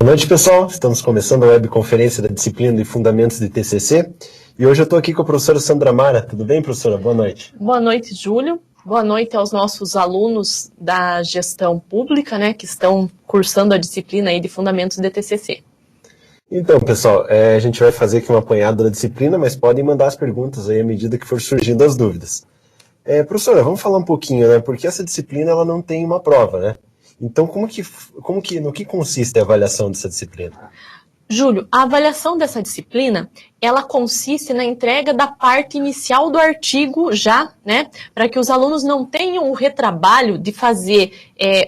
noite, pessoal. Estamos começando a webconferência da disciplina de Fundamentos de TCC. E hoje eu estou aqui com a professora Sandra Mara. Tudo bem, professora? Boa noite. Boa noite, Júlio. Boa noite aos nossos alunos da gestão pública, né, que estão cursando a disciplina aí de Fundamentos de TCC. Então, pessoal, a gente vai fazer aqui uma apanhada da disciplina, mas podem mandar as perguntas aí à medida que for surgindo as dúvidas. Professora, vamos falar um pouquinho, né? Porque essa disciplina ela não tem uma prova, né? Então, no que consiste a avaliação dessa disciplina? Júlio, a avaliação dessa disciplina, ela consiste na entrega da parte inicial do artigo já, né? Para que os alunos não tenham o retrabalho de fazer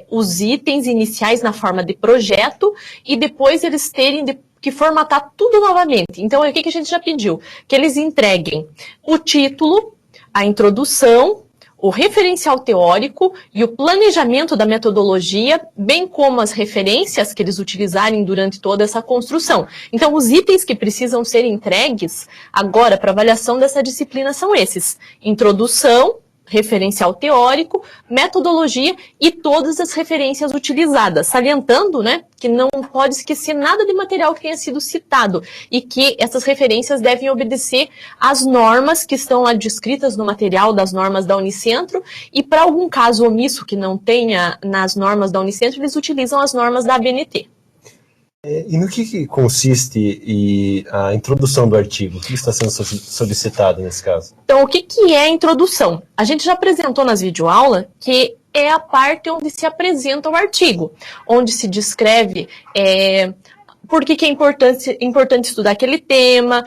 os itens iniciais na forma de projeto e depois eles terem que formatar tudo novamente. Então, o que a gente já pediu? Que eles entreguem o título, a introdução, o referencial teórico e o planejamento da metodologia, bem como as referências que eles utilizarem durante toda essa construção. Então, os itens que precisam ser entregues agora para avaliação dessa disciplina são esses: introdução, referencial teórico, metodologia e todas as referências utilizadas, salientando, né, que não pode esquecer nada de material que tenha sido citado e que essas referências devem obedecer às normas que estão lá descritas no material das normas da Unicentro e para algum caso omisso que não tenha nas normas da Unicentro, eles utilizam as normas da ABNT. E no que consiste a introdução do artigo? O que está sendo solicitado nesse caso? Então, o que é a introdução? A gente já apresentou nas videoaulas que é a parte onde se apresenta o artigo, onde se descreve por que é importante estudar aquele tema,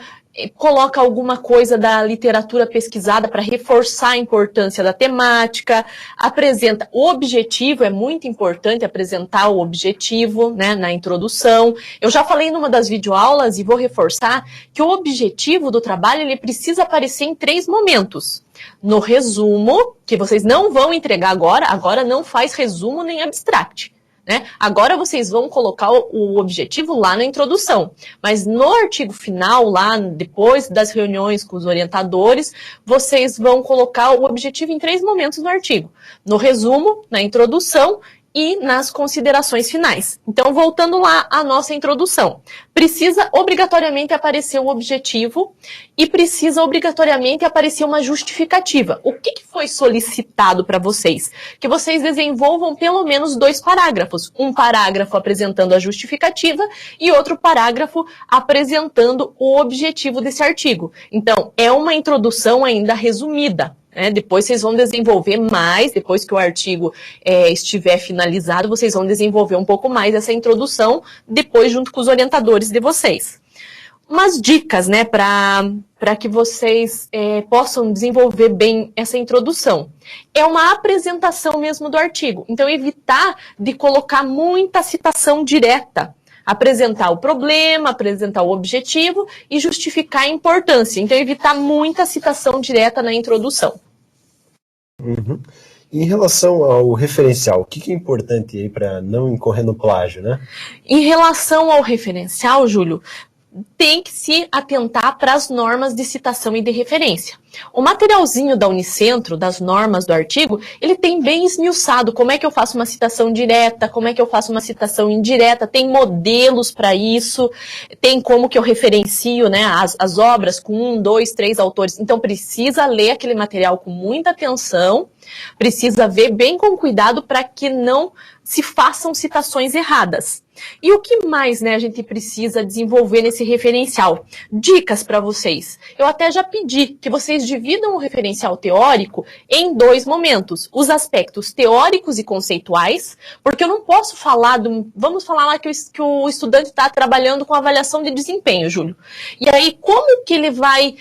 coloca alguma coisa da literatura pesquisada para reforçar a importância da temática, apresenta o objetivo, é muito importante apresentar o objetivo, né, na introdução. Eu já falei numa das videoaulas e vou reforçar que o objetivo do trabalho ele precisa aparecer em 3 momentos. No resumo, que vocês não vão entregar agora não faz resumo nem abstract. Né? Agora vocês vão colocar o objetivo lá na introdução, mas no artigo final, lá depois das reuniões com os orientadores, vocês vão colocar o objetivo em 3 momentos no artigo: no resumo, na introdução e nas considerações finais. Então, voltando lá à nossa introdução, precisa obrigatoriamente aparecer o objetivo e precisa obrigatoriamente aparecer uma justificativa. O que foi solicitado para vocês? Que vocês desenvolvam pelo menos 2 parágrafos. Um parágrafo apresentando a justificativa e outro parágrafo apresentando o objetivo desse artigo. Então, é uma introdução ainda resumida. Depois vocês vão desenvolver mais, depois que o artigo estiver finalizado, vocês vão desenvolver um pouco mais essa introdução, depois junto com os orientadores de vocês. Umas dicas, né, para que vocês possam desenvolver bem essa introdução. É uma apresentação mesmo do artigo, então evitar de colocar muita citação direta. Apresentar o problema, apresentar o objetivo e justificar a importância. Então, evitar muita citação direta na introdução. Uhum. Em relação ao referencial, o que é importante aí para não incorrer no plágio, né? Em relação ao referencial, Júlio, tem que se atentar para as normas de citação e de referência. O materialzinho da Unicentro, das normas do artigo, ele tem bem esmiuçado como é que eu faço uma citação direta, como é que eu faço uma citação indireta, tem modelos para isso, tem como que eu referencio, né, as obras com 1, 2, 3 autores. Então precisa ler aquele material com muita atenção, precisa ver bem com cuidado para que não se façam citações erradas. E o que mais, né, a gente precisa desenvolver nesse referencial? Dicas para vocês. Eu até já pedi que vocês dividam o referencial teórico em 2 momentos. Os aspectos teóricos e conceituais, porque eu não posso falar vamos falar lá que o estudante está trabalhando com avaliação de desempenho, Júlio. E aí, como que ele vai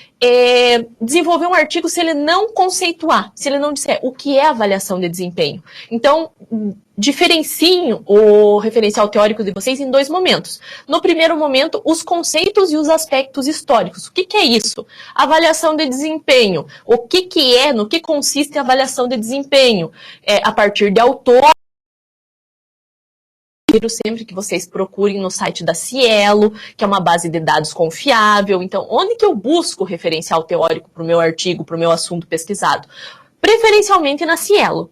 desenvolver um artigo se ele não conceituar, se ele não disser o que é avaliação de desempenho? Então, diferenciem o referencial teórico de vocês em 2 momentos. No primeiro momento, os conceitos e os aspectos históricos. O que é isso? Avaliação de desempenho. O que é, no que consiste a avaliação de desempenho? A partir de autor. Sempre que vocês procurem no site da Cielo, que é uma base de dados confiável. Então, onde que eu busco o referencial teórico para o meu artigo, para o meu assunto pesquisado? Preferencialmente na Cielo.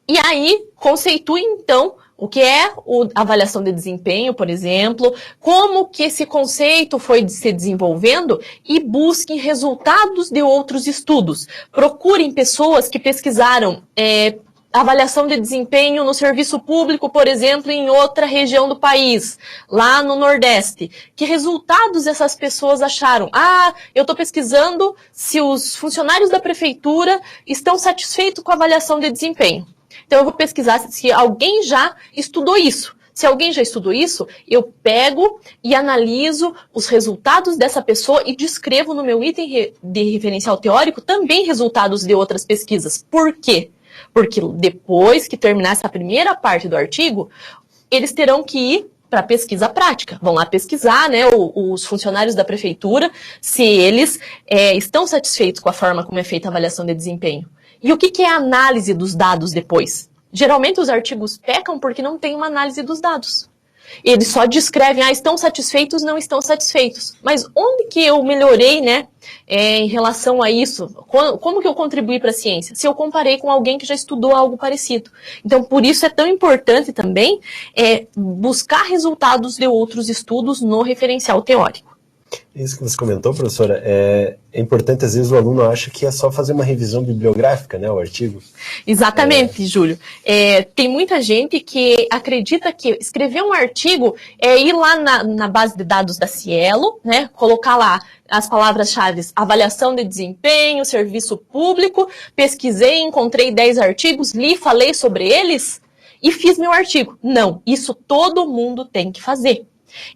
E aí, conceitue, então, o que é a avaliação de desempenho, por exemplo, como que esse conceito foi se desenvolvendo e busquem resultados de outros estudos. Procurem pessoas que pesquisaram avaliação de desempenho no serviço público, por exemplo, em outra região do país, lá no Nordeste. Que resultados essas pessoas acharam? Ah, eu estou pesquisando se os funcionários da prefeitura estão satisfeitos com a avaliação de desempenho. Então eu vou pesquisar se alguém já estudou isso. Se alguém já estudou isso, eu pego e analiso os resultados dessa pessoa e descrevo no meu item de referencial teórico também resultados de outras pesquisas. Por quê? Porque depois que terminar essa primeira parte do artigo, eles terão que ir para a pesquisa prática. Vão lá pesquisar, né, os funcionários da prefeitura, se eles estão satisfeitos com a forma como é feita a avaliação de desempenho. E o que é a análise dos dados depois? Geralmente os artigos pecam porque não tem uma análise dos dados. Eles só descrevem, estão satisfeitos, não estão satisfeitos. Mas onde que eu melhorei, né, em relação a isso? Como que eu contribuí para a ciência? Se eu comparei com alguém que já estudou algo parecido. Então, por isso é tão importante também buscar resultados de outros estudos no referencial teórico. Isso que você comentou, professora, é importante, às vezes o aluno acha que é só fazer uma revisão bibliográfica, né, o artigo. Exatamente, Júlio. Tem muita gente que acredita que escrever um artigo é ir lá na base de dados da Cielo, né, colocar lá as palavras-chave, avaliação de desempenho, serviço público, pesquisei, encontrei 10 artigos, li, falei sobre eles e fiz meu artigo. Não, isso todo mundo tem que fazer.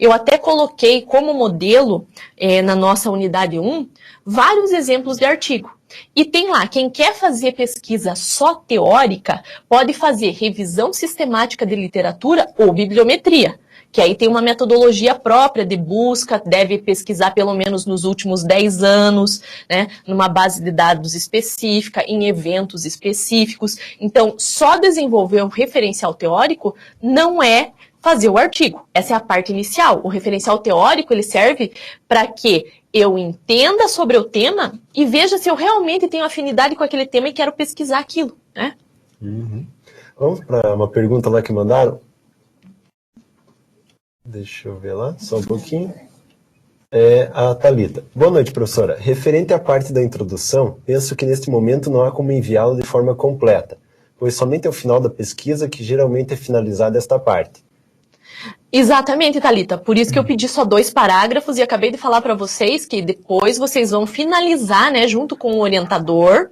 Eu até coloquei como modelo, na nossa unidade 1, vários exemplos de artigo. E tem lá, quem quer fazer pesquisa só teórica, pode fazer revisão sistemática de literatura ou bibliometria, que aí tem uma metodologia própria de busca, deve pesquisar pelo menos nos últimos 10 anos, né, numa base de dados específica, em eventos específicos. Então, só desenvolver um referencial teórico não é fazer o artigo. Essa é a parte inicial. O referencial teórico, ele serve para que eu entenda sobre o tema e veja se eu realmente tenho afinidade com aquele tema e quero pesquisar aquilo, né? Uhum. Vamos para uma pergunta lá que mandaram. Deixa eu ver lá, só um pouquinho. A Thalita. Boa noite, professora. Referente à parte da introdução, penso que neste momento não há como enviá-la de forma completa, pois somente ao final da pesquisa que geralmente é finalizada esta parte. Exatamente, Thalita. Por isso que eu pedi só 2 parágrafos e acabei de falar para vocês que depois vocês vão finalizar, né, junto com o orientador,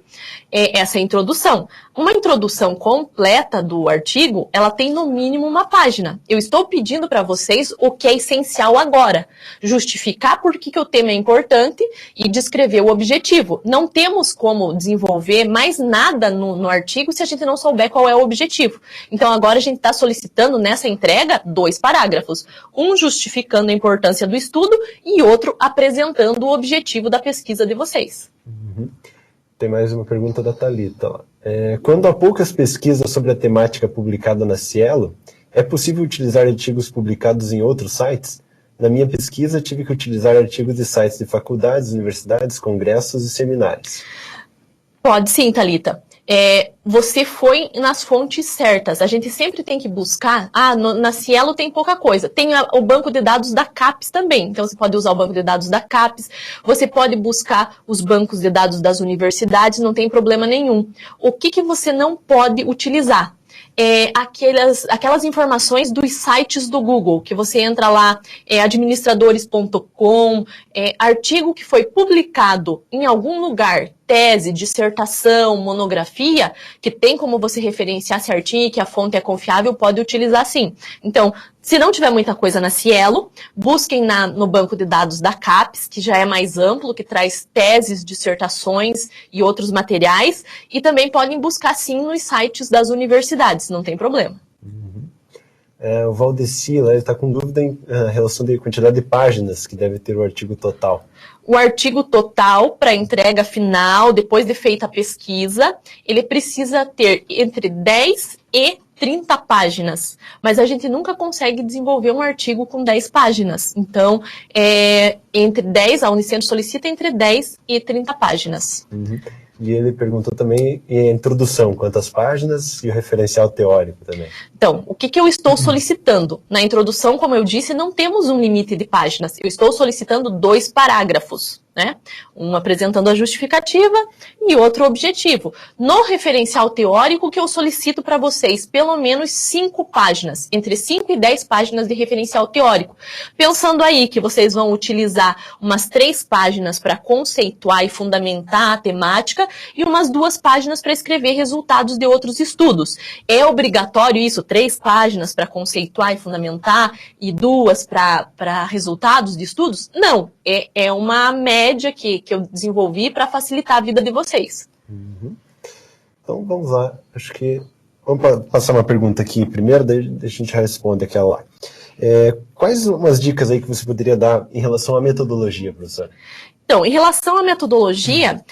essa introdução. Uma introdução completa do artigo, ela tem no mínimo uma página. Eu estou pedindo para vocês o que é essencial agora. Justificar por que o tema é importante e descrever o objetivo. Não temos como desenvolver mais nada no artigo se a gente não souber qual é o objetivo. Então agora a gente está solicitando nessa entrega 2 parágrafos. Um justificando a importância do estudo e outro apresentando o objetivo da pesquisa de vocês. Uhum. Tem mais uma pergunta da Thalita lá. Quando há poucas pesquisas sobre a temática publicada na Cielo, é possível utilizar artigos publicados em outros sites? Na minha pesquisa, tive que utilizar artigos de sites de faculdades, universidades, congressos e seminários. Pode sim, Thalita. Você foi nas fontes certas. A gente sempre tem que buscar. Na Cielo tem pouca coisa. Tem o banco de dados da CAPES também. Então você pode usar o banco de dados da CAPES. Você pode buscar os bancos de dados das universidades, não tem problema nenhum. O que você não pode utilizar? Aquelas informações dos sites do Google, que você entra lá, administradores.com, artigo que foi publicado em algum lugar, tese, dissertação, monografia, que tem como você referenciar certinho e que a fonte é confiável, pode utilizar sim. Então, se não tiver muita coisa na Cielo, busquem no banco de dados da CAPES, que já é mais amplo, que traz teses, dissertações e outros materiais, e também podem buscar sim nos sites das universidades, não tem problema. Uhum. O Valdeci, ele está com dúvida em relação da quantidade de páginas que deve ter o artigo total. O artigo total, para entrega final, depois de feita a pesquisa, ele precisa ter entre 10 e 30 páginas, mas a gente nunca consegue desenvolver um artigo com 10 páginas. Então, a Unicentro solicita entre 10 e 30 páginas. Uhum. E ele perguntou também a introdução, quantas páginas, e o referencial teórico também. Então, o que eu estou solicitando? Na introdução, como eu disse, não temos um limite de páginas. Eu estou solicitando 2 parágrafos, né? Um apresentando a justificativa e outro objetivo. No referencial teórico, que eu solicito para vocês pelo menos 5 páginas, entre 5 e 10 páginas de referencial teórico. Pensando aí que vocês vão utilizar umas 3 páginas para conceituar e fundamentar a temática e umas 2 páginas para escrever resultados de outros estudos. É obrigatório isso? 3 páginas para conceituar e fundamentar e 2 para resultados de estudos? Não, é uma média que eu desenvolvi para facilitar a vida de vocês. Uhum. Então vamos lá, acho que vamos passar uma pergunta aqui primeiro, daí a gente responde aquela lá. Quais umas dicas aí que você poderia dar em relação à metodologia, professor? Então, em relação à metodologia,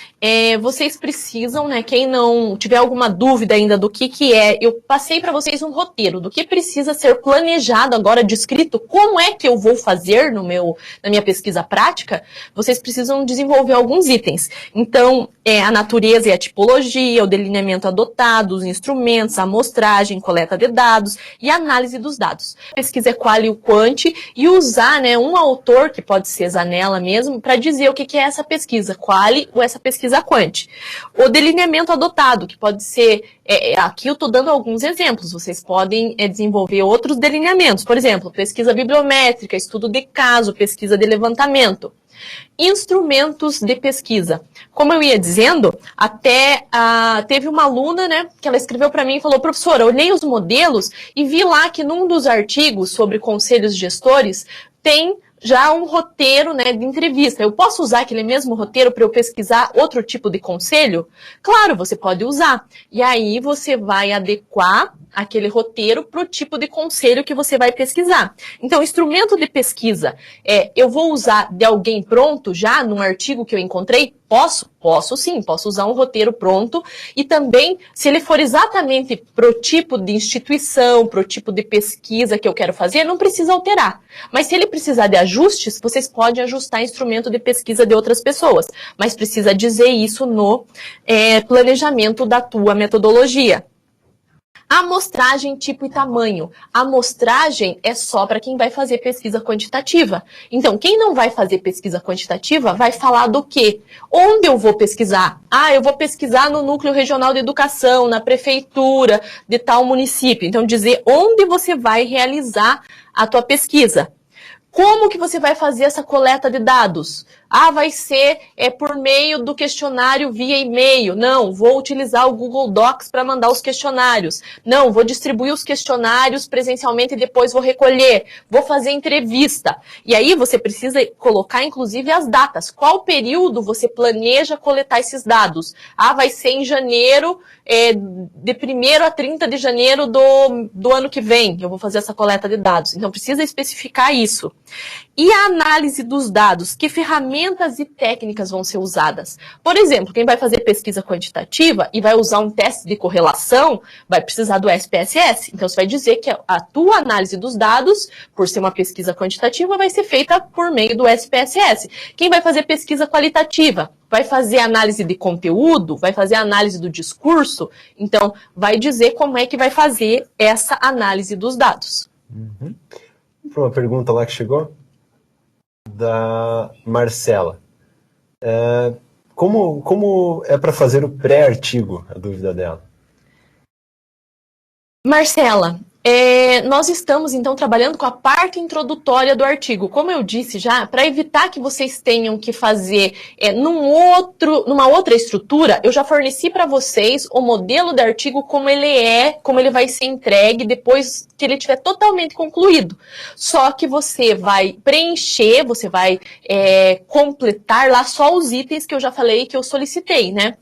vocês precisam, né, quem não tiver alguma dúvida ainda do que é, eu passei para vocês um roteiro do que precisa ser planejado agora, descrito, como é que eu vou fazer na minha pesquisa prática, vocês precisam desenvolver alguns itens. Então, a natureza e a tipologia, o delineamento adotado, os instrumentos, a amostragem, coleta de dados e análise dos dados. A pesquisa é qual e o quant e usar, né, um autor, que pode ser Zanella mesmo, para dizer o que é essa pesquisa quali ou essa pesquisa quant. O delineamento adotado, que pode ser, aqui eu estou dando alguns exemplos, vocês podem desenvolver outros delineamentos, por exemplo, pesquisa bibliométrica, estudo de caso, pesquisa de levantamento. Instrumentos de pesquisa. Como eu ia dizendo, até teve uma aluna, né, que ela escreveu para mim e falou: professora, olhei os modelos e vi lá que num dos artigos sobre conselhos gestores tem já um roteiro, né, de entrevista. Eu posso usar aquele mesmo roteiro para eu pesquisar outro tipo de conselho? Claro, você pode usar. E aí você vai adequar aquele roteiro para o tipo de conselho que você vai pesquisar. Então, instrumento de pesquisa, eu vou usar de alguém pronto já num artigo que eu encontrei? Posso sim, posso usar um roteiro pronto e também, se ele for exatamente pro tipo de instituição, pro tipo de pesquisa que eu quero fazer, não precisa alterar. Mas se ele precisar de ajustes, vocês podem ajustar instrumento de pesquisa de outras pessoas, mas precisa dizer isso no planejamento da tua metodologia. Amostragem, tipo e tamanho. A amostragem é só para quem vai fazer pesquisa quantitativa. Então, quem não vai fazer pesquisa quantitativa vai falar do quê? Onde eu vou pesquisar? Eu vou pesquisar no Núcleo Regional de Educação, na prefeitura de tal município. Então, dizer onde você vai realizar a tua pesquisa. Como que você vai fazer essa coleta de dados? Vai ser por meio do questionário via e-mail. Não, vou utilizar o Google Docs para mandar os questionários. Não, vou distribuir os questionários presencialmente e depois vou recolher. Vou fazer entrevista. E aí você precisa colocar, inclusive, as datas. Qual período você planeja coletar esses dados? Vai ser em janeiro, de 1º a 30 de janeiro do ano que vem. Eu vou fazer essa coleta de dados. Então, precisa especificar isso. E a análise dos dados, que ferramentas e técnicas vão ser usadas? Por exemplo, quem vai fazer pesquisa quantitativa e vai usar um teste de correlação, vai precisar do SPSS. Então, você vai dizer que a tua análise dos dados, por ser uma pesquisa quantitativa, vai ser feita por meio do SPSS. Quem vai fazer pesquisa qualitativa, vai fazer análise de conteúdo, vai fazer análise do discurso, então, vai dizer como é que vai fazer essa análise dos dados. Uhum. Uma pergunta lá que chegou, da Marcela. Como é para fazer o pré-artigo? A dúvida dela. Marcela, nós estamos, então, trabalhando com a parte introdutória do artigo. Como eu disse já, para evitar que vocês tenham que fazer numa outra estrutura, eu já forneci para vocês o modelo do artigo como ele vai ser entregue depois que ele estiver totalmente concluído. Só que você vai preencher, você vai completar lá só os itens que eu já falei que eu solicitei, né,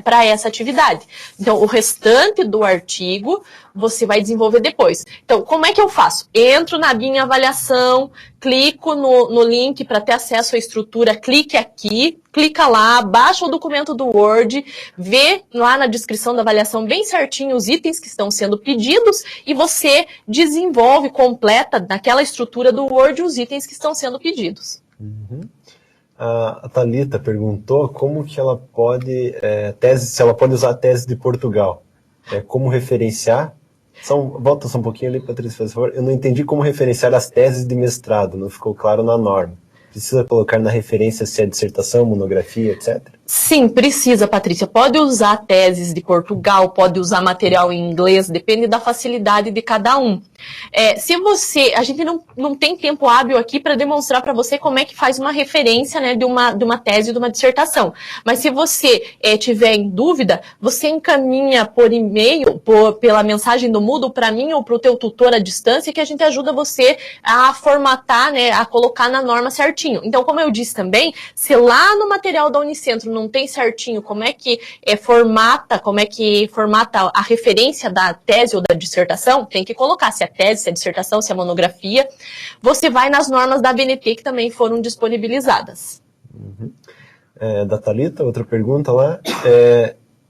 para essa atividade. Então, o restante do artigo você vai desenvolver depois. Então, como é que eu faço? Entro na minha avaliação, clico no link para ter acesso à estrutura, clique aqui, clica lá, baixa o documento do Word, vê lá na descrição da avaliação bem certinho os itens que estão sendo pedidos e você desenvolve, completa naquela estrutura do Word os itens que estão sendo pedidos. Uhum. A Thalita perguntou como que ela pode, se ela pode usar a tese de Portugal. Como referenciar. Volta só um pouquinho ali, Patrícia, por favor. Eu não entendi como referenciar as teses de mestrado, não ficou claro na norma. Precisa colocar na referência se é dissertação, monografia, etc? Sim, precisa, Patrícia. Pode usar teses de Portugal, pode usar material em inglês, depende da facilidade de cada um. A gente não tem tempo hábil aqui para demonstrar para você como é que faz uma referência, né, de uma tese, de uma dissertação. Mas se você tiver em dúvida, você encaminha por e-mail, pela mensagem do Moodle para mim ou para o teu tutor à distância, que a gente ajuda você a formatar, né, a colocar na norma certinho. Então, como eu disse também, se lá no material da Unicentro não tem certinho como é que formata a referência da tese ou da dissertação, tem que colocar se é tese, se é dissertação, se é monografia. Você vai nas normas da ABNT que também foram disponibilizadas. Da Thalita, outra pergunta lá.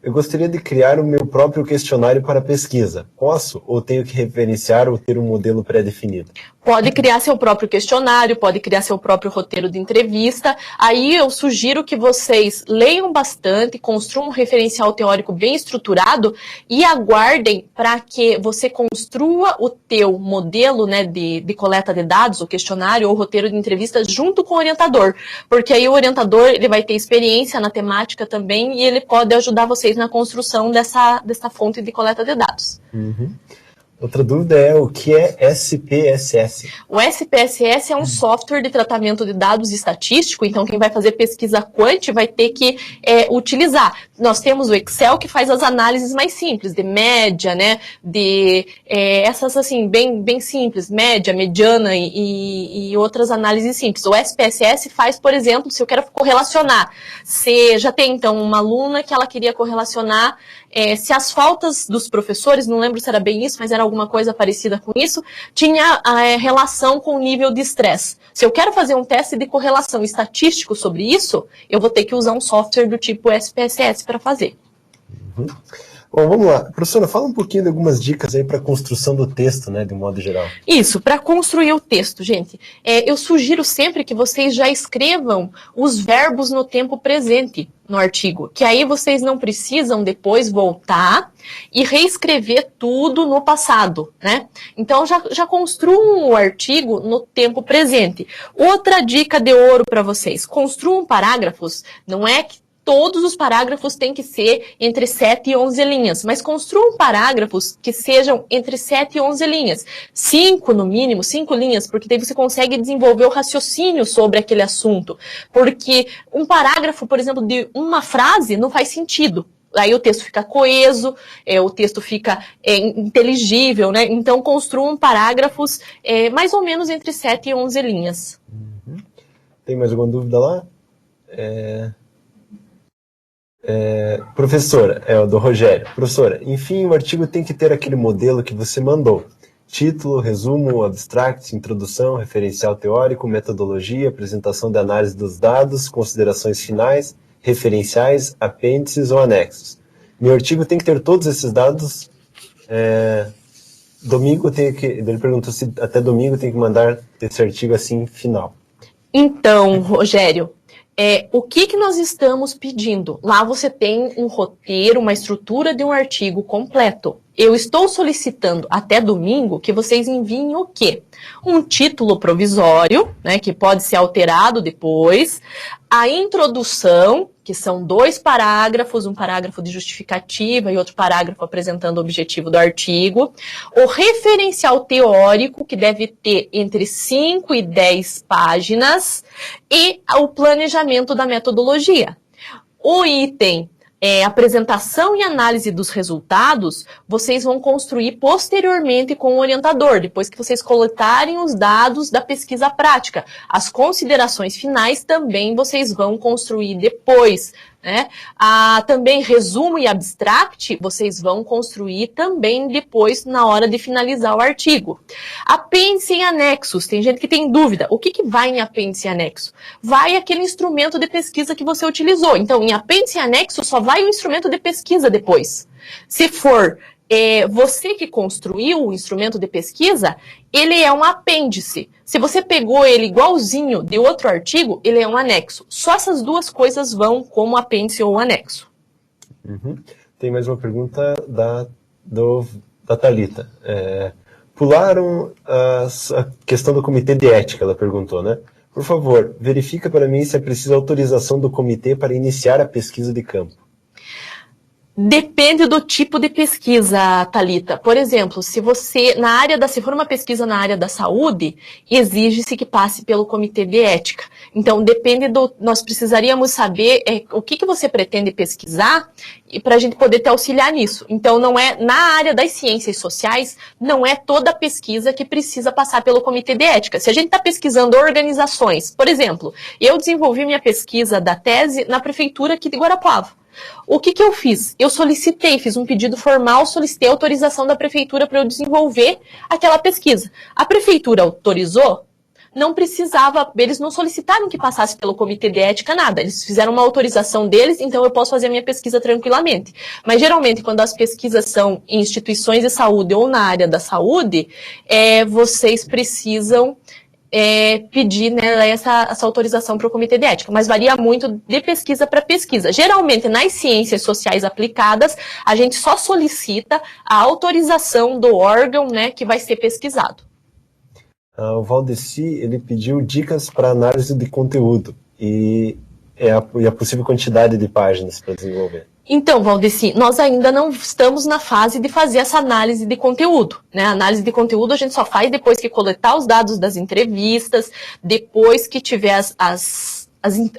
Eu gostaria de criar o meu próprio questionário para pesquisa. Posso ou tenho que referenciar ou ter um modelo pré-definido? Pode criar seu próprio questionário, pode criar seu próprio roteiro de entrevista. Aí eu sugiro que vocês leiam bastante, construam um referencial teórico bem estruturado e aguardem para que você construa o teu modelo, né, de coleta de dados, o questionário ou roteiro de entrevista junto com o orientador. Porque aí o orientador ele vai ter experiência na temática também e ele pode ajudar vocês na construção dessa fonte de coleta de dados. Outra dúvida é o que é SPSS? O SPSS é um software de tratamento de dados estatístico, então quem vai fazer pesquisa quant vai ter que utilizar. Nós temos o Excel que faz as análises mais simples, de média, né, essas assim, bem simples, média, mediana e outras análises simples. O SPSS faz, por exemplo, se eu quero correlacionar, já tem então uma aluna que ela queria correlacionar se as faltas dos professores, não lembro se era bem isso, mas era alguma coisa parecida com isso, tinha relação com o nível de estresse. Se eu quero fazer um teste de correlação estatístico sobre isso, eu vou ter que usar um software do tipo SPSS para fazer. Bom, vamos lá. Professora, fala um pouquinho de algumas dicas aí para a construção do texto, né, de um modo geral. Isso, para construir o texto, gente. Eu sugiro sempre que vocês já escrevam os verbos no tempo presente no artigo, que aí vocês não precisam depois voltar e reescrever tudo no passado, né? Então já construam o artigo no tempo presente. Outra dica de ouro para vocês, construam parágrafos, não é que todos os parágrafos têm que ser entre 7 e 11 linhas, mas construam parágrafos que sejam entre 7 e 11 linhas. 5 no mínimo, 5 linhas, porque daí você consegue desenvolver o raciocínio sobre aquele assunto. Porque um parágrafo, por exemplo, de uma frase não faz sentido. Aí o texto fica coeso, o texto fica inteligível, né? Então construam parágrafos mais ou menos entre 7 e 11 linhas. Tem mais alguma dúvida lá? Professora, do Rogério. Professora, enfim, o artigo tem que ter aquele modelo que você mandou. Título, resumo, abstract, introdução, referencial teórico, metodologia, apresentação de análise dos dados, considerações finais, referenciais, apêndices ou anexos. Meu artigo tem que ter todos esses dados. Ele perguntou se até domingo tem que mandar esse artigo assim, final. Então, Rogério, o que nós estamos pedindo? Lá você tem um roteiro, uma estrutura de um artigo completo. Eu estou solicitando até domingo que vocês enviem o quê? Um título provisório, né, que pode ser alterado depois, a introdução, que são 2 parágrafos, um parágrafo de justificativa e outro parágrafo apresentando o objetivo do artigo, o referencial teórico, que deve ter entre 5 e 10 páginas, e o planejamento da metodologia. O item apresentação e análise dos resultados, vocês vão construir posteriormente com o orientador, depois que vocês coletarem os dados da pesquisa prática. As considerações finais também vocês vão construir depois, né? Também resumo e abstract, vocês vão construir também depois na hora de finalizar o artigo. Apêndice e anexos, tem gente que tem dúvida, o que vai em apêndice e anexo? Vai aquele instrumento de pesquisa que você utilizou, então em apêndice e anexo só vai o instrumento de pesquisa depois. Se for você que construiu o instrumento de pesquisa, ele é um apêndice. Se você pegou ele igualzinho de outro artigo, ele é um anexo. Só essas duas coisas vão como apêndice ou anexo. Tem mais uma pergunta da Thalita. Pularam a questão do comitê de ética, ela perguntou, né? Por favor, verifica para mim se é preciso autorização do comitê para iniciar a pesquisa de campo. Depende do tipo de pesquisa, Thalita. Por exemplo, se for uma pesquisa na área da saúde, exige-se que passe pelo comitê de ética. Então, nós precisaríamos saber o que você pretende pesquisar e para a gente poder te auxiliar nisso. Então, não é na área das ciências sociais, não é toda pesquisa que precisa passar pelo comitê de ética. Se a gente está pesquisando organizações, por exemplo, eu desenvolvi minha pesquisa da tese na prefeitura aqui de Guarapuava. O que eu fiz? Eu fiz um pedido formal, solicitei autorização da prefeitura para eu desenvolver aquela pesquisa. A prefeitura autorizou? Não precisava, eles não solicitaram que passasse pelo comitê de ética, nada. Eles fizeram uma autorização deles, então eu posso fazer a minha pesquisa tranquilamente. Mas geralmente, quando as pesquisas são em instituições de saúde ou na área da saúde, vocês precisam pedir, né, essa autorização para o comitê de ética, mas varia muito de pesquisa para pesquisa. Geralmente, nas ciências sociais aplicadas, a gente só solicita a autorização do órgão, né, que vai ser pesquisado. O Valdeci, ele pediu dicas para análise de conteúdo e a possível quantidade de páginas para desenvolver. Então, Valdeci, nós ainda não estamos na fase de fazer essa análise de conteúdo, né? A análise de conteúdo a gente só faz depois que coletar os dados das entrevistas, depois que tiver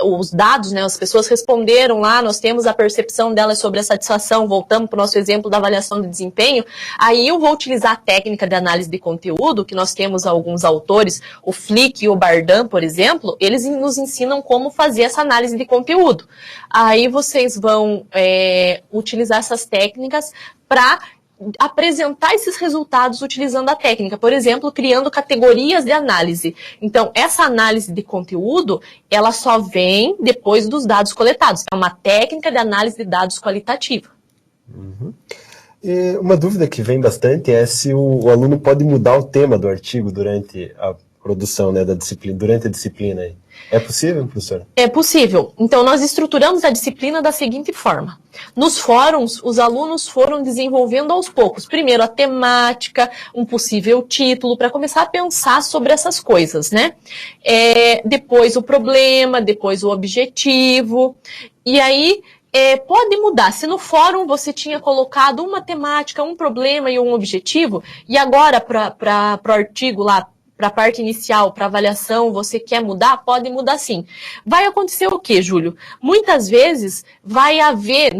os dados, né? As pessoas responderam lá, nós temos a percepção delas sobre a satisfação, voltamos para o nosso exemplo da avaliação de desempenho, aí eu vou utilizar a técnica de análise de conteúdo, que nós temos alguns autores, o Flick e o Bardan, por exemplo, eles nos ensinam como fazer essa análise de conteúdo. Aí vocês vão utilizar essas técnicas para apresentar esses resultados utilizando a técnica, por exemplo, criando categorias de análise. Então, essa análise de conteúdo, ela só vem depois dos dados coletados. É uma técnica de análise de dados qualitativa. E uma dúvida que vem bastante é se o aluno pode mudar o tema do artigo durante a produção, né, da disciplina, durante a disciplina. É possível, professora? É possível. Então, nós estruturamos a disciplina da seguinte forma. Nos fóruns, os alunos foram desenvolvendo aos poucos. Primeiro, a temática, um possível título, para começar a pensar sobre essas coisas, né? Depois o problema, depois o objetivo. E aí, pode mudar. Se no fórum você tinha colocado uma temática, um problema e um objetivo, e agora para o artigo lá, para a parte inicial, para avaliação, você quer mudar? Pode mudar sim. Vai acontecer o quê, Júlio? Muitas vezes vai haver,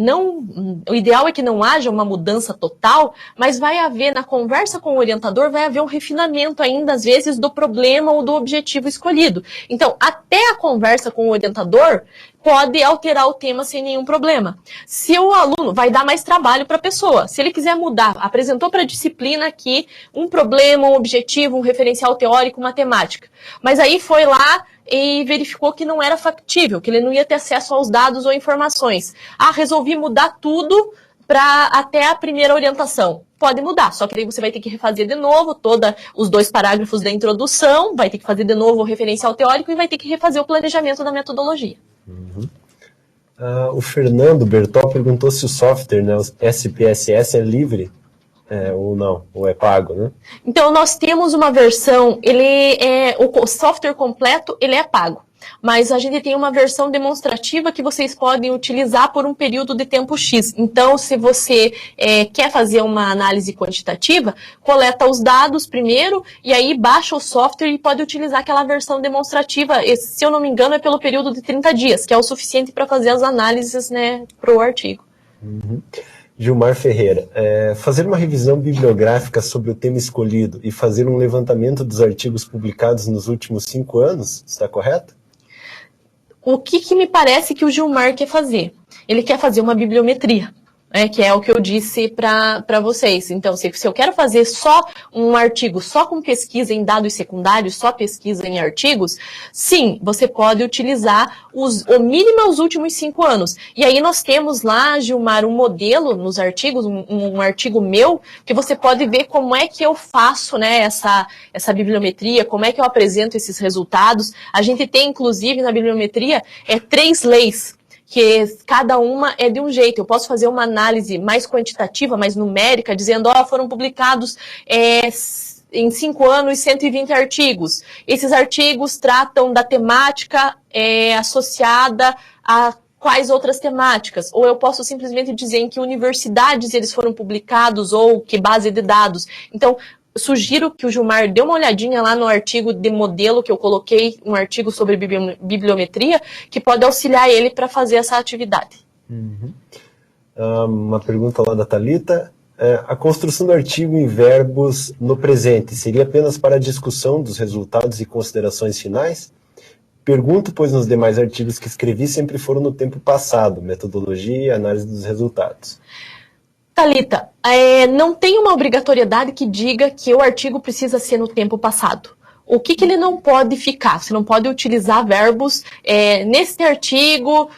o ideal é que não haja uma mudança total, mas vai haver, na conversa com o orientador, vai haver um refinamento ainda, às vezes, do problema ou do objetivo escolhido. Então, até a conversa com o orientador pode alterar o tema sem nenhum problema. Se o aluno vai dar mais trabalho para a pessoa, se ele quiser mudar, apresentou para a disciplina aqui um problema, um objetivo, um referencial teórico, matemática, mas aí foi lá e verificou que não era factível, que ele não ia ter acesso aos dados ou informações. Resolvi mudar tudo para até a primeira orientação. Pode mudar, só que aí você vai ter que refazer de novo os 2 parágrafos da introdução, vai ter que fazer de novo o referencial teórico e vai ter que refazer o planejamento da metodologia. O Fernando Bertol perguntou se o software, né, o SPSS, é livre ou não, ou é pago, né? Então, nós temos uma versão, o software completo, ele é pago. Mas a gente tem uma versão demonstrativa que vocês podem utilizar por um período de tempo X. Então, se você quer fazer uma análise quantitativa, coleta os dados primeiro e aí baixa o software e pode utilizar aquela versão demonstrativa. Se eu não me engano, é pelo período de 30 dias, que é o suficiente para fazer as análises, né, para o artigo. Gilmar Ferreira, fazer uma revisão bibliográfica sobre o tema escolhido e fazer um levantamento dos artigos publicados nos últimos 5 anos, está correto? O que me parece que o Gilmar quer fazer? Ele quer fazer uma bibliometria. Que é o que eu disse para vocês. Então, se eu quero fazer só um artigo só com pesquisa em dados secundários, só pesquisa em artigos, sim, você pode utilizar o mínimo os últimos 5 anos. E aí nós temos lá, Gilmar, um modelo nos artigos, um artigo meu, que você pode ver como é que eu faço, né, essa bibliometria, como é que eu apresento esses resultados. A gente tem, inclusive, na bibliometria, 3 leis, que cada uma é de um jeito. Eu posso fazer uma análise mais quantitativa, mais numérica, dizendo, foram publicados em 5 anos 120 artigos. Esses artigos tratam da temática associada a quais outras temáticas. Ou eu posso simplesmente dizer em que universidades eles foram publicados ou que base de dados. Então, sugiro que o Gilmar dê uma olhadinha lá no artigo de modelo que eu coloquei, um artigo sobre bibliometria, que pode auxiliar ele para fazer essa atividade. Uma pergunta lá da Thalita. A construção do artigo em verbos no presente seria apenas para a discussão dos resultados e considerações finais? Pergunto, pois nos demais artigos que escrevi sempre foram no tempo passado, metodologia e análise dos resultados. Thalita, não tem uma obrigatoriedade que diga que o artigo precisa ser no tempo passado. O que ele não pode ficar? Você não pode utilizar verbos, nesse artigo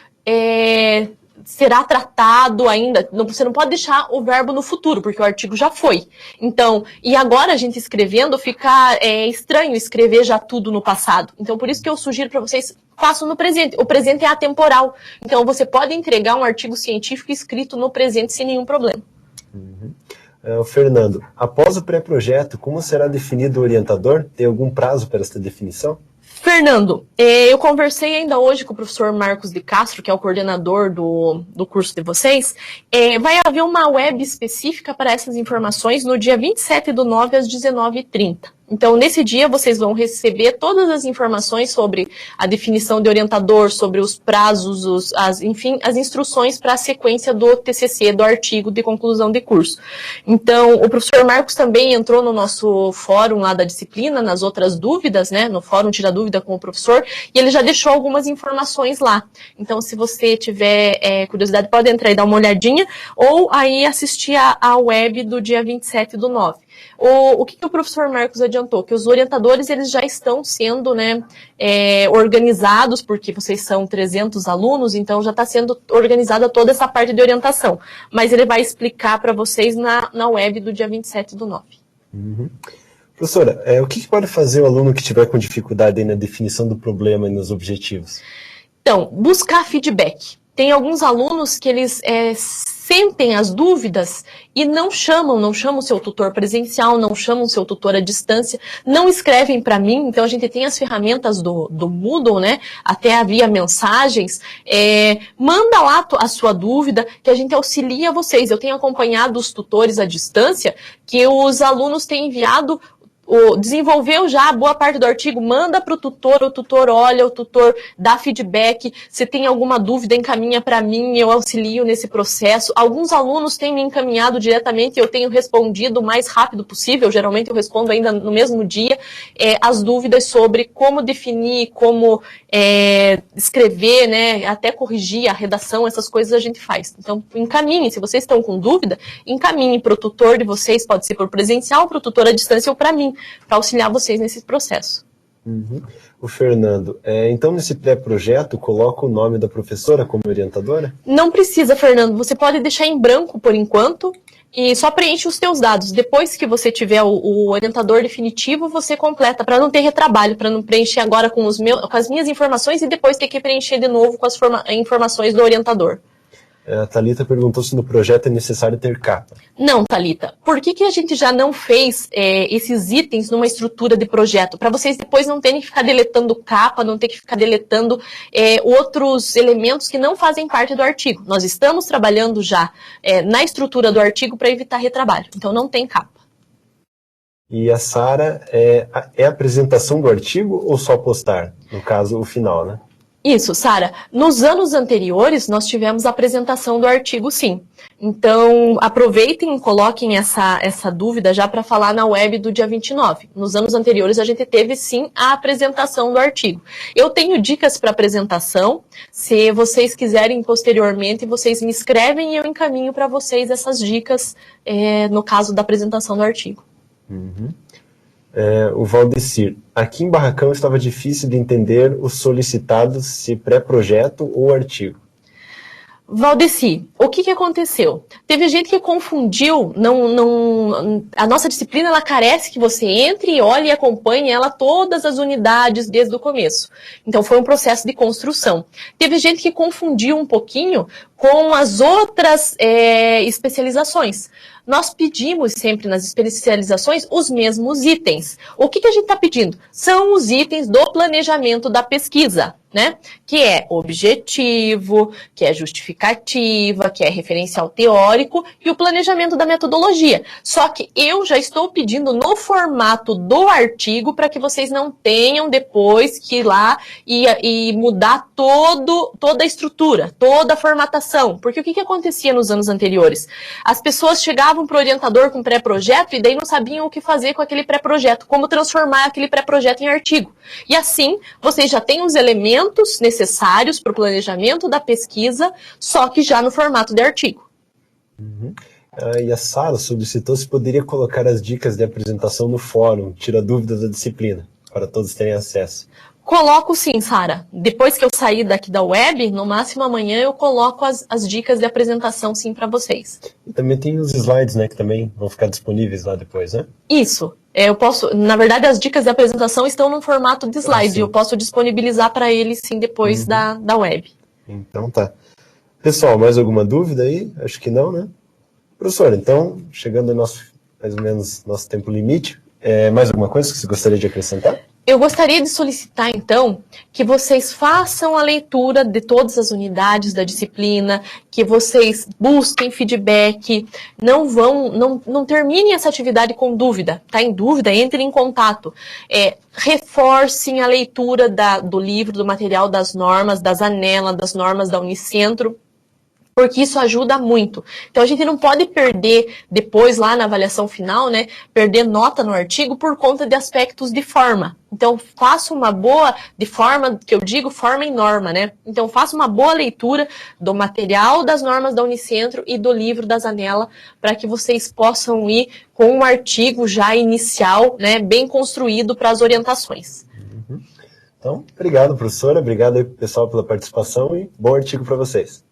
será tratado ainda, você não pode deixar o verbo no futuro, porque o artigo já foi. Então, e agora a gente escrevendo, fica estranho escrever já tudo no passado. Então, por isso que eu sugiro para vocês, façam no presente. O presente é atemporal. Então, você pode entregar um artigo científico escrito no presente sem nenhum problema. O Fernando, após o pré-projeto, como será definido o orientador? Tem algum prazo para esta definição? Fernando, eu conversei ainda hoje com o professor Marcos de Castro, que é o coordenador do curso de vocês. Vai haver uma web específica para essas informações no dia 27/9 às 19h30. Então, nesse dia, vocês vão receber todas as informações sobre a definição de orientador, sobre os prazos, enfim, as instruções para a sequência do TCC, do artigo de conclusão de curso. Então, o professor Marcos também entrou no nosso fórum lá da disciplina, nas outras dúvidas, né, no fórum Tira Dúvida com o professor, e ele já deixou algumas informações lá. Então, se você tiver curiosidade, pode entrar e dar uma olhadinha, ou aí assistir a web do dia 27/9. O que o professor Marcos adiantou? Que os orientadores eles já estão sendo, né, organizados, porque vocês são 300 alunos, então já está sendo organizada toda essa parte de orientação. Mas ele vai explicar para vocês na web do dia 27/9. Professora, o que pode fazer o aluno que estiver com dificuldade aí na definição do problema e nos objetivos? Então, buscar feedback. Tem alguns alunos que eles sentem as dúvidas e não chamam o seu tutor presencial, não chamam o seu tutor à distância, não escrevem para mim. Então a gente tem as ferramentas do Moodle, né? Até via mensagens. Manda lá a sua dúvida que a gente auxilia vocês. Eu tenho acompanhado os tutores à distância que os alunos têm enviado. Desenvolveu já boa parte do artigo, manda para o tutor olha, o tutor dá feedback, se tem alguma dúvida encaminha para mim, eu auxilio nesse processo. Alguns alunos têm me encaminhado diretamente e eu tenho respondido o mais rápido possível, geralmente eu respondo ainda no mesmo dia, as dúvidas sobre como definir, como escrever, né, até corrigir a redação, essas coisas a gente faz. Então encaminhem, se vocês estão com dúvida, encaminhem para o tutor de vocês, pode ser por presencial, para o tutor à distância ou para mim, para auxiliar vocês nesse processo. O Fernando, então nesse pré-projeto coloca o nome da professora como orientadora? Não precisa, Fernando, você pode deixar em branco por enquanto e só preenche os teus dados. Depois que você tiver o orientador definitivo, você completa, para não ter retrabalho, para não preencher agora com as minhas informações e depois ter que preencher de novo com as informações do orientador. A Thalita perguntou se no projeto é necessário ter capa. Não, Thalita. Por que a gente já não fez esses itens numa estrutura de projeto? Para vocês depois não terem que ficar deletando capa, não ter que ficar deletando outros elementos que não fazem parte do artigo. Nós estamos trabalhando já na estrutura do artigo para evitar retrabalho. Então não tem capa. E a Sara, é a apresentação do artigo ou só postar? No caso, o final, né? Isso, Sara. Nos anos anteriores, nós tivemos a apresentação do artigo, sim. Então, aproveitem e coloquem essa dúvida já para falar na web do dia 29. Nos anos anteriores, a gente teve, sim, a apresentação do artigo. Eu tenho dicas para apresentação. Se vocês quiserem posteriormente, vocês me escrevem e eu encaminho para vocês essas dicas, no caso da apresentação do artigo. Uhum. O Valdecir, aqui em Barracão estava difícil de entender os solicitados, se pré-projeto ou artigo. Valdeci, o que aconteceu? Teve gente que confundiu, a nossa disciplina ela carece que você entre, olhe e acompanhe ela todas as unidades desde o começo. Então foi um processo de construção. Teve gente que confundiu um pouquinho com as outras especializações. Nós pedimos sempre nas especializações os mesmos itens. O que a gente está pedindo? São os itens do planejamento da pesquisa, né? Que é objetivo, que é justificativa, que é referencial teórico e o planejamento da metodologia. Só que eu já estou pedindo no formato do artigo para que vocês não tenham depois que ir lá e mudar toda a estrutura, toda a formatação. Porque o que acontecia nos anos anteriores? As pessoas chegavam para o orientador com pré-projeto e daí não sabiam o que fazer com aquele pré-projeto, como transformar aquele pré-projeto em artigo. E assim, vocês já têm os elementos necessários para o planejamento da pesquisa, só que já no formato de artigo. Uhum. E a Sara solicitou se poderia colocar as dicas de apresentação no fórum, tira dúvidas da disciplina, para todos terem acesso. Coloco sim, Sara. Depois que eu sair daqui da web, no máximo amanhã eu coloco as dicas de apresentação sim para vocês. E também tem os slides, né, que também vão ficar disponíveis lá depois, né? Isso. Eu posso, na verdade, as dicas de apresentação estão no formato de slide. Eu posso disponibilizar para eles sim depois da web. Então tá. Pessoal, mais alguma dúvida aí? Acho que não, né? Professor, então, chegando ao mais ou menos nosso tempo limite, mais alguma coisa que você gostaria de acrescentar? Eu gostaria de solicitar, então, que vocês façam a leitura de todas as unidades da disciplina, que vocês busquem feedback, não terminem essa atividade com dúvida. Tá em dúvida? Entrem em contato. Reforcem a leitura do livro, do material das normas, das ANEELA, das normas da Unicentro, porque isso ajuda muito. Então, a gente não pode perder, depois, lá na avaliação final, né, perder nota no artigo por conta de aspectos de forma. Então, faça uma boa, de forma, que eu digo, forma em norma, né? Então, faça uma boa leitura do material das normas da Unicentro e do livro das ANEELA, para que vocês possam ir com um artigo já inicial, né, bem construído para as orientações. Então, obrigado, professora, obrigado aí, pessoal, pela participação e bom artigo para vocês.